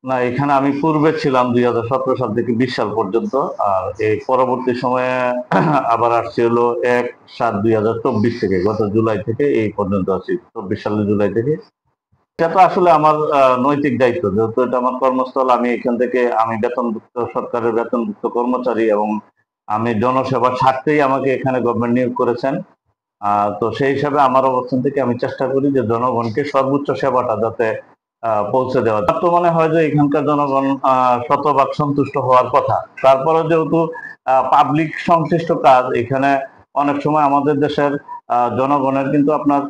না, এখানে আমি পূর্বে ছিলাম 2017 সাল থেকে 20 সাল পর্যন্ত। আর এই পরবর্তী সময়ে আবার আসছি হলো 1/7/2024 থেকে, গত জুলাই থেকে এই পর্যন্ত আছি, 24 সালের জুলাই থেকে। এটা তো আসলে আমার নৈতিক দায়িত্ব, যেহেতু এটা আমার কর্মস্থল। আমি এখান থেকে আমি বেতনভুক্ত, সরকারের বেতনভুক্ত কর্মচারী, এবং আমি জনসেবার স্বার্থেই আমাকে এখানে গভর্নমেন্ট নিয়োগ করেছেন। তো সেই হিসাবে আমার অবস্থান থেকে আমি চেষ্টা করি যে জনগণকে সর্বোচ্চ সেবাটা যাতে পৌঁছে দেওয়া। তার তো মনে হয় যে এখানকার জনগণ শতভাগ সন্তুষ্ট হওয়ার কথা। তারপরে যেহেতু পাবলিক সংশ্লিষ্ট কাজ, এখানে অনেক সময় আমাদের দেশের জনগণের কিন্তু আপনার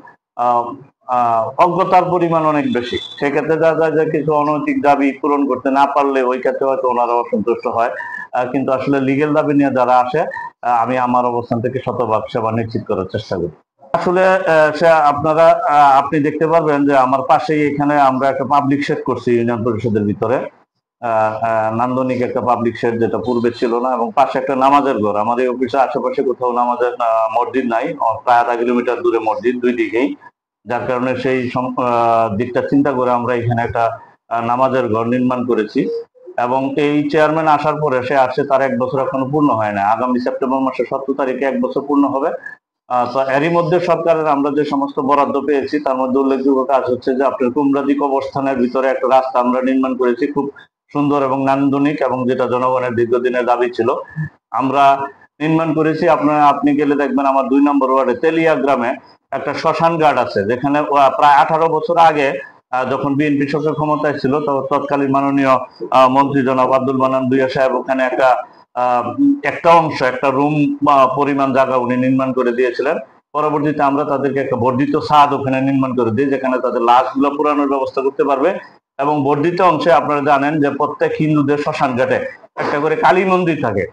অজ্ঞতার পরিমাণ অনেক বেশি। সেক্ষেত্রে দেখা যায় যে কিছু অনৈতিক দাবি পূরণ করতে না পারলে ওই ক্ষেত্রে হয়তো ওনারা অসন্তুষ্ট হয়। কিন্তু আসলে লিগেল দাবি নিয়ে যারা আসে, আমি আমার অবস্থান থেকে শতভাগ সেবা নিশ্চিত করার চেষ্টা করি। আসলে সে আপনারা আপনি দেখতে পারবেন যে আমার পাশেই এখানে আমরা একটা পাবলিক শেড করছি ইউনিয়ন পরিষদের ভিতরে, নান্দনিক একটা পাবলিক শেড, যেটা পূর্বে ছিল না। এবং পাশে একটা নামাজের ঘর। আমার এই অফিসের আশেপাশে কোথাও নামাজের মসজিদ নাই, প্রায় 1/2 কিলোমিটার দূরে মসজিদ দুই দিকেই। যার কারণে সেই দিকটা চিন্তা করে আমরা এখানে একটা নামাজের ঘর নির্মাণ করেছি। এবং এই চেয়ারম্যান আসার পরে সে আসছে, তার 1 বছর এখনো পূর্ণ হয় না। আগামী সেপ্টেম্বর মাসের 17 তারিখে 1 বছর পূর্ণ হবে। তো এরই মধ্যে সরকারের আমরা যে সমস্ত বরাদ্দ পেয়েছি, তার মধ্যে উল্লেখযোগ্য কাজ হচ্ছে যে আপনার কুমরাদি কবরস্থানের ভিতরে একটা রাস্তা আমরা নির্মাণ করেছি, খুব সুন্দর এবং নান্দনিক, এবং যেটা জনগণের দীর্ঘদিনের দাবি ছিল। আমরা নির্মাণ করেছি। আপনি গেলে দেখবেন আমার 2 নম্বর ওয়ার্ডে তেলিয়া গ্রামে একটা শ্মশান ঘাট আছে, যেখানে প্রায় 18 বছর আগে যখন বিএনপি সরকার ক্ষমতায় ছিল, তৎকালীন মাননীয় মন্ত্রী জনাব আব্দুল মান্নান ভূঁইয়া সাহেব ওখানে একটা অংশ, একটা রুম পরিমাণ জায়গা উনি নির্মাণ করে দিয়েছিলেন। পরবর্তীতে আমরা তাদেরকে একটা বর্ধিত ছাদ ওখানে নির্মাণ করে দিই, যেখানে তাদের লাশগুলো পুরানোর ব্যবস্থা করতে পারবে। এবং বর্ধিত অংশে আপনারা জানেন যে প্রত্যেক হিন্দুদের শ্মশান ঘাটে একটা করে কালী মন্দির থাকে,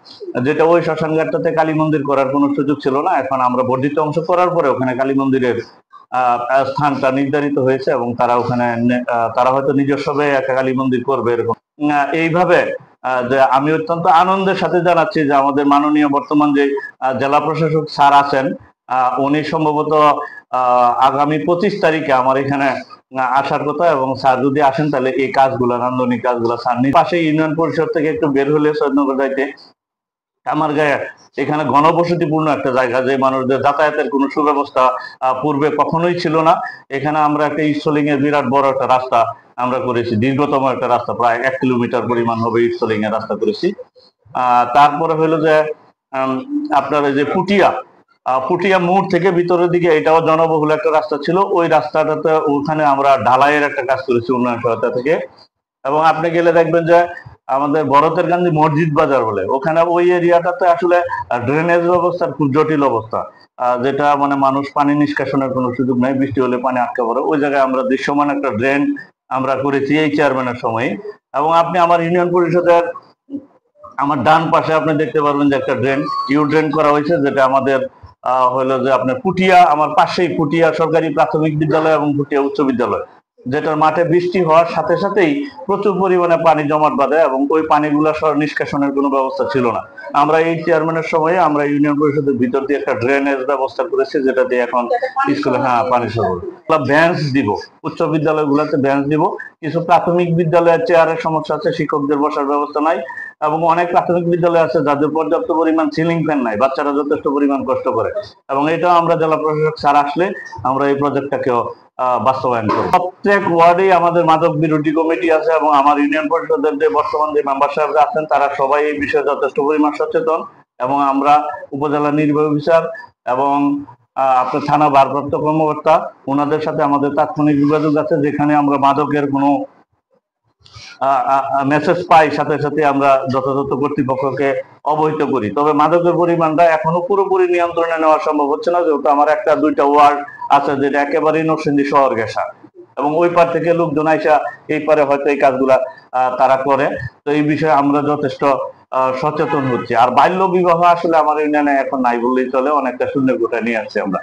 যেটা ওই শ্মশান ঘাটটাতে কালী মন্দির করার কোনো সুযোগ ছিল না। এখন আমরা বর্ধিত অংশ করার পরে ওখানে কালী মন্দিরের স্থানটা নির্ধারিত হয়েছে, এবং তারা ওখানে তারা হয়তো নিজস্বভাবে একটা কালী মন্দির করবে এরকম। এইভাবে যে আমি অত্যন্ত আনন্দের সাথে জানাচ্ছি যে আমাদের মাননীয় বর্তমান যে জেলা প্রশাসক স্যার আছেন, উনি সম্ভবত আগামী 25 তারিখে আমার এখানে আসার কথা। এবং স্যার যদি আসেন তাহলে এই কাজগুলো, নান্দনিক কাজগুলো স্যার পাশে ইউনিয়ন পরিষদ থেকে একটু বের হলে সৈয়দনগর যাইতে আমার গায়ে, এখানে ঘনবসতিপূর্ণ একটা জায়গা, যে মানুষদের যাতায়াতের কোনো সুব্যবস্থা পূর্বে কখনোই ছিল না। এখানে আমরা একটা ইস্টলিং এর বিরাট বড় একটা রাস্তা আমরা করেছি, দীর্ঘতম একটা রাস্তা, প্রায় 1 কিলোমিটার পরিমাণ হবে ইস্টলিং এর রাস্তা করেছি। তারপরে হলো যে আপনার এই যে পুটিয়া মোড় থেকে ভিতরের দিকে, এটাও জনবহুল একটা রাস্তা ছিল। ওই রাস্তাটাতে ওখানে আমরা ঢালাইয়ের একটা কাজ করেছি উন্নয়ন সহায়তা থেকে। এবং আপনি গেলে দেখবেন যে আমাদের ভরতের গান্ধী মসজিদ বাজার বলে, ওখানে ওই এরিয়াটাতে আসলে ড্রেনেজ ব্যবস্থার খুব জটিল অবস্থা, যেটা মানে মানুষ পানি নিষ্কাশনের কোনো সুযোগ নেই, বৃষ্টি হলে পানি আটকে পড়ে। ওই জায়গায় আমরা দৃশ্যমান একটা ড্রেন আমরা করেছি এই চেয়ারম্যানের সময়। এবং আপনি আমার ইউনিয়ন পরিষদের আমার ডান পাশে আপনি দেখতে পারবেন যে একটা ইউ ড্রেন করা হয়েছে, যেটা আমাদের হলো যে আপনার পুটিয়া, আমার পাশেই পুটিয়া সরকারি প্রাথমিক বিদ্যালয় এবং পুটিয়া উচ্চ বিদ্যালয়, যেটার মাঠে বৃষ্টি হওয়ার সাথে সাথেই প্রচুর পরিমাণে পানি জমাট বাঁধে, এবং ওই পানিগুলো নিষ্কাশনের কোনো ব্যবস্থা ছিল না। আমরা এই চেয়ারম্যানের সময়ে আমরা ইউনিয়ন পরিষদের ভিতর দিয়ে একটা ড্রেনেজ ব্যবস্থা করেছি, যেটা দিয়ে এখন স্কুলে পানি সরবরাহ। বেঞ্চ দিব, উচ্চ বিদ্যালয়গুলোতে বেঞ্চ দিব। কিছু প্রাথমিক বিদ্যালয়ের চেয়ারের সমস্যা আছে, শিক্ষকদের বসার ব্যবস্থা নাই। এবং অনেক প্রাথমিক বিদ্যালয় আছে যাদের পর্যাপ্ত পরিমাণ সিলিং ফ্যান নাই, বাচ্চারা যথেষ্ট পরিমাণ কষ্ট করে। এবং এটাও আমরা জেলা প্রশাসক স্যার আসলে আমরা এই প্রজেক্টটাকেও বাস্তবায়ন করব। প্রত্যেক ওয়ার্ডেই আমাদের মাদক বিরোধী কমিটি আছে, এবং আমার ইউনিয়ন পরিষদের যে বর্তমান যে মেম্বার সাহেবরা আছেন, তারা সবাই এই বিষয়ে যথেষ্ট পরিমাণ সচেতন। এবং আমরা উপজেলা নির্বাহী অফিসার এবং আপনার থানা ভারপ্রাপ্ত কর্মকর্তা, ওনাদের সাথে আমাদের তাৎক্ষণিক যোগাযোগ আছে। যেখানে আমরা মাদকের কোনো মেসেজ পাই, সাথে সাথে আমরা যথাযথ কর্তৃপক্ষকে অবহিত করি। তবে মাদকের পরিমাণটা এখনো পুরোপুরি নিয়ন্ত্রণে নেওয়া সম্ভব হচ্ছে না, যেহেতু আমার 1-2টা ওয়ার্ড আছে যেটা একেবারেই নরসিংদী শহর ঘেঁষা, এবং ওই পার থেকে লোকজন আইসা এই পারে হয়তো এই কাজগুলা তারা করে। তো এই বিষয়ে আমরা যথেষ্ট সচেতন হচ্ছি। আর বাল্য বিবাহ আসলে আমার ইউনিয়নে এখন নাই বললেই চলে, অনেকটা শূন্য কোটায় নিয়ে আসছি আমরা।